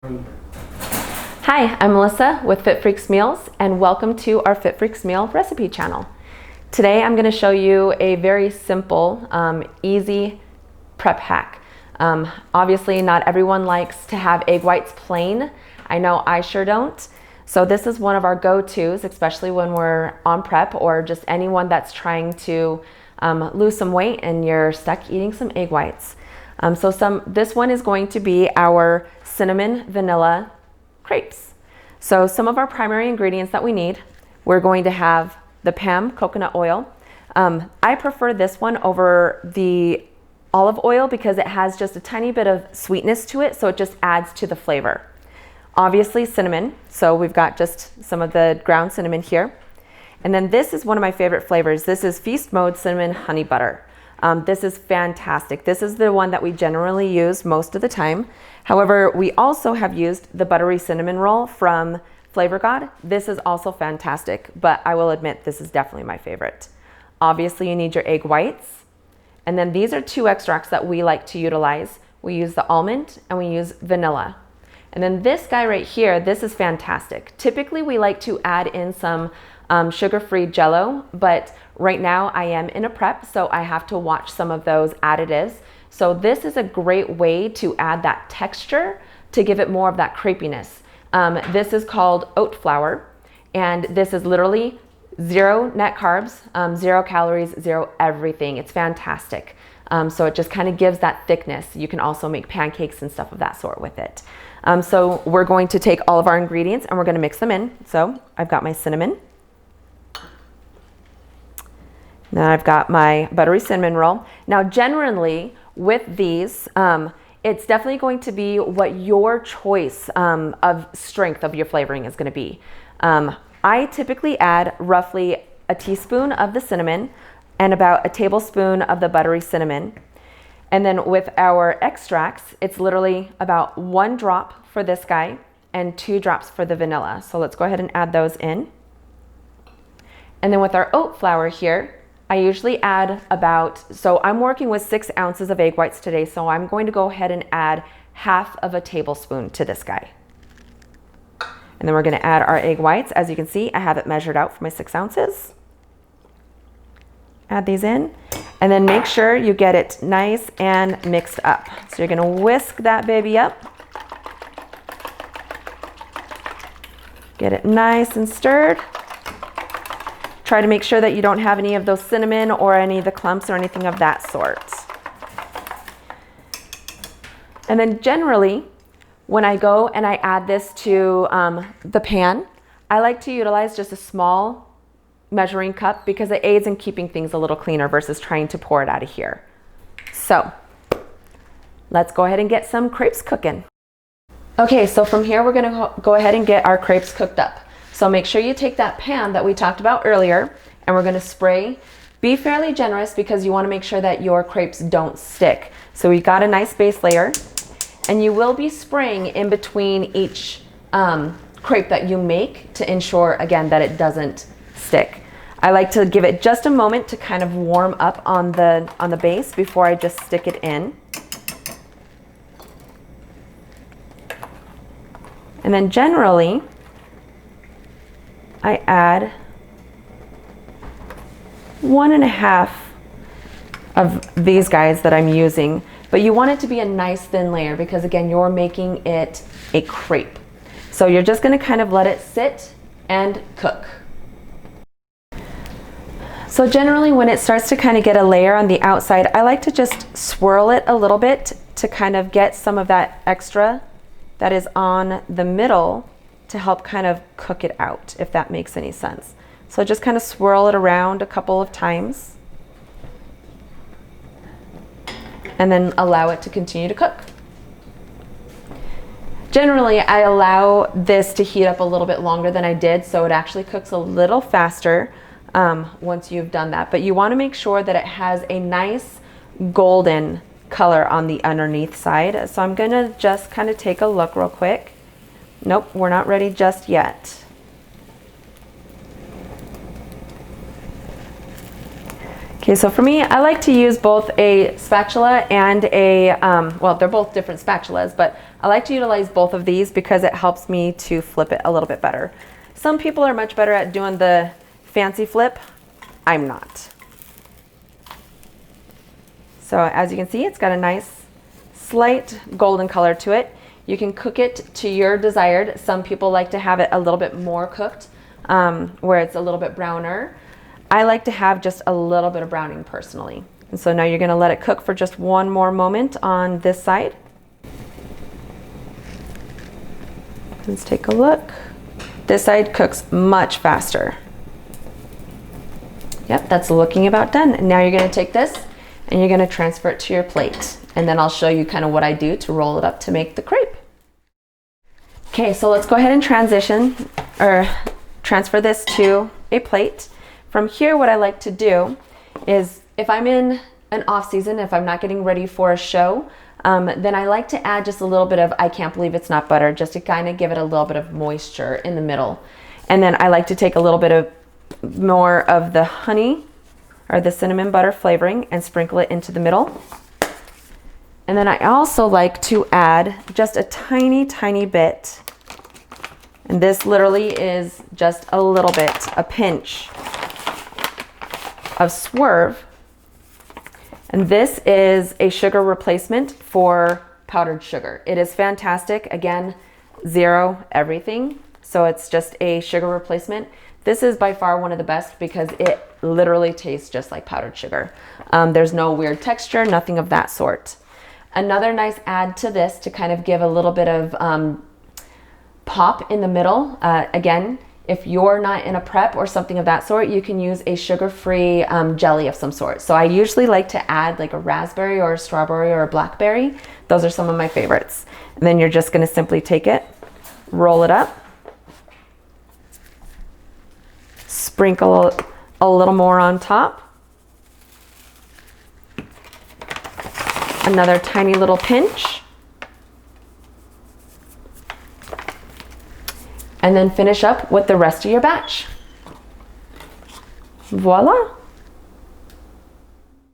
Hi, I'm Melissa with Fit Freaks Meals, and welcome to our Fit Freaks Meal recipe channel. Today I'm going to show you a very simple, easy prep hack. Obviously not everyone likes to have egg whites plain. I know I sure don't. So this is one of our go-tos, especially when we're on prep or just anyone that's trying to lose some weight and you're stuck eating some egg whites. This one is going to be our cinnamon vanilla crepes. So some of our primary ingredients that we need, we're going to have the Pam coconut oil. I prefer this one over the olive oil because it has just a tiny bit of sweetness to it, so it just adds to the flavor. Obviously cinnamon, so we've got just some of the ground cinnamon here. And then this is one of my favorite flavors. This is Feast Mode Cinnamon Honey Butter. This is fantastic. This is the one that we generally use most of the time. However, we also have used the buttery cinnamon roll from Flavor God. This is also fantastic, but I will admit this is definitely my favorite. Obviously, you need your egg whites. And then these are two extracts that we like to utilize. We use the almond and we use vanilla. And then this guy right here, this is fantastic. Typically, we like to add in some sugar-free Jell-O, but right now I am in a prep, so I have to watch some of those additives. So this is a great way to add that texture to give it more of that crepiness. This is called oat flour, and this is literally 0 net carbs, 0 calories, 0 everything. It's fantastic. So it just kind of gives that thickness. You can also make pancakes and stuff of that sort with it. So we're going to take all of our ingredients and we're going to mix them in. So I've got my cinnamon. Now I've got my buttery cinnamon roll. Now generally with these, it's definitely going to be what your choice of strength of your flavoring is going to be. I typically add roughly a teaspoon of the cinnamon and about a tablespoon of the buttery cinnamon. And then with our extracts, it's literally about 1 drop for this guy and 2 drops for the vanilla. So let's go ahead and add those in. And then with our oat flour here, I usually add so I'm working with 6 ounces of egg whites today, so I'm going to go ahead and add half of a tablespoon to this guy. And then we're going to add our egg whites. As you can see, I have it measured out for my 6 ounces. Add these in, and then make sure you get it nice and mixed up. So you're going to whisk that baby up. Get it nice and stirred. Try to make sure that you don't have any of those cinnamon or any of the clumps or anything of that sort. And then generally, when I go and I add this to the pan, I like to utilize just a small measuring cup because it aids in keeping things a little cleaner versus trying to pour it out of here. So let's go ahead and get some crepes cooking. Okay, so from here we're gonna go ahead and get our crepes cooked up. So make sure you take that pan that we talked about earlier and we're gonna spray. Be fairly generous because you wanna make sure that your crepes don't stick. So we got a nice base layer and you will be spraying in between each crepe that you make to ensure, again, that it doesn't stick. I like to give it just a moment to kind of warm up on the base before I just stick it in. And then generally, I add 1.5 of these guys that I'm using, but you want it to be a nice thin layer because again, you're making it a crepe. So you're just gonna kind of let it sit and cook. So generally when it starts to kind of get a layer on the outside, I like to just swirl it a little bit to kind of get some of that extra that is on the middle to help kind of cook it out, if that makes any sense. So just kind of swirl it around a couple of times and then allow it to continue to cook. Generally, I allow this to heat up a little bit longer than I did, so it actually cooks a little faster once you've done that. But you want to make sure that it has a nice golden color on the underneath side. So I'm gonna just kind of take a look real quick. Nope, we're not ready just yet. Okay, so for me, I like to use both a spatula and a, well, they're both different spatulas, but I like to utilize both of these because it helps me to flip it a little bit better. Some people are much better at doing the fancy flip. I'm not. So as you can see, it's got a nice slight golden color to it. You can cook it to your desired. Some people like to have it a little bit more cooked, where it's a little bit browner. I like to have just a little bit of browning personally. And so now you're gonna let it cook for just one more moment on this side. Let's take a look. This side cooks much faster. Yep, that's looking about done. And now you're gonna take this and you're gonna transfer it to your plate. And then I'll show you kind of what I do to roll it up to make the crepe. Okay, so let's go ahead and transfer this to a plate. From here, what I like to do is if I'm in an off season, if I'm not getting ready for a show, then I like to add just a little bit of, I can't believe it's not butter, just to kind of give it a little bit of moisture in the middle. And then I like to take a little bit of more of the honey or the cinnamon butter flavoring and sprinkle it into the middle. And then I also like to add just a tiny, tiny bit. And this literally is just a little bit, a pinch of Swerve. And this is a sugar replacement for powdered sugar. It is fantastic. Again, zero everything. So it's just a sugar replacement. This is by far one of the best because it literally tastes just like powdered sugar. There's no weird texture, nothing of that sort. Another nice add to this to kind of give a little bit of pop in the middle. Again, if you're not in a prep or something of that sort, you can use a sugar-free jelly of some sort. So I usually like to add like a raspberry or a strawberry or a blackberry. Those are some of my favorites. And then you're just gonna simply take it, roll it up, sprinkle a little more on top, another tiny little pinch, and then finish up with the rest of your batch. Voila!